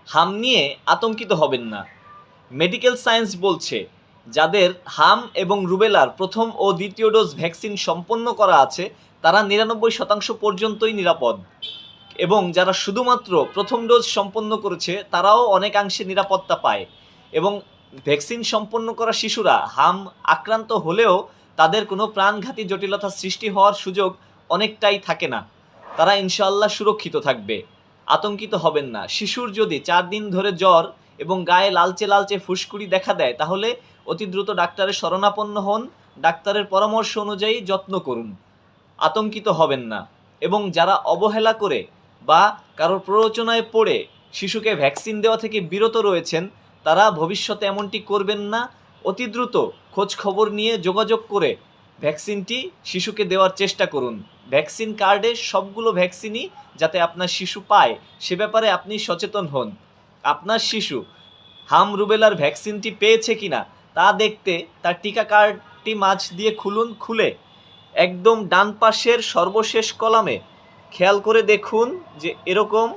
হাম নিয়ে আতঙ্কিত হবেন না। মেডিকেল সায়েন্স বলছে যাদের হাম এবং রুবেলার প্রথম ও দ্বিতীয় ডোজ ভ্যাকসিন সম্পন্ন করা আছে তারা 99% পর্যন্তই নিরাপদ, এবং যারা শুধুমাত্র প্রথম ডোজ সম্পন্ন করেছে তারাও অনেকাংশে নিরাপত্তা পায়। এবং ভ্যাকসিন সম্পন্ন করা শিশুরা হাম আক্রান্ত হলেও তাদের কোনো প্রাণঘাতী জটিলতা সৃষ্টি হওয়ার সুযোগ অনেকটাই থাকে না, তারা ইনশাআল্লাহ সুরক্ষিত থাকবে। আতঙ্কিত হবেন না। শিশুর যদি 4 দিন ধরে জ্বর এবং গায়ে লালচে লালচে ফুসকুড়ি দেখা দেয় তাহলে অতি দ্রুত ডাক্তারের শরণাপন্ন হন, ডাক্তারের পরামর্শ অনুযায়ী যত্ন করুন। আতঙ্কিত হবেন না। এবং যারা অবহেলা করে বা কারোর প্ররোচনায় পড়ে শিশুকে ভ্যাকসিন দেওয়া থেকে বিরত রয়েছেন তারা ভবিষ্যতে এমনটি করবেন না। অতি দ্রুত খোঁজ খবর নিয়ে যোগাযোগ করে ভ্যাকসিনটি শিশুকে দেওয়ার চেষ্টা করুন। ভ্যাকসিন কার্ডে সবগুলো ভ্যাকসিনই যাতে আপনার শিশু পায় সে ব্যাপারে আপনি সচেতন হন। আপনার শিশু হাম রুবেলার ভ্যাকসিনটি পেয়েছে কিনা তা দেখতে তার টিকা কার্ডটি মাঝ দিয়ে খুলুন, খুলে একদম ডান পাশের সর্বশেষ কলামে খেয়াল করে দেখুন যে এরকম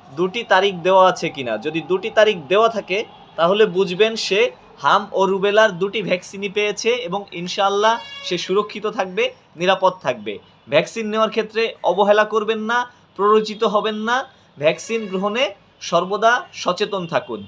2টি তারিখ দেওয়া আছে কিনা। যদি 2টি তারিখ দেওয়া থাকে তাহলে বুঝবেন সে হাম ও রুবেলার 2টি ভ্যাকসিনই পেয়েছে এবং ইনশাআল্লাহ সে সুরক্ষিত থাকবে, নিরাপদ থাকবে। ভ্যাকসিন নেওয়ার ক্ষেত্রে অবহেলা করবেন না, প্ররোচিত হবেন না। ভ্যাকসিন গ্রহণে সর্বদা সচেতন থাকুন।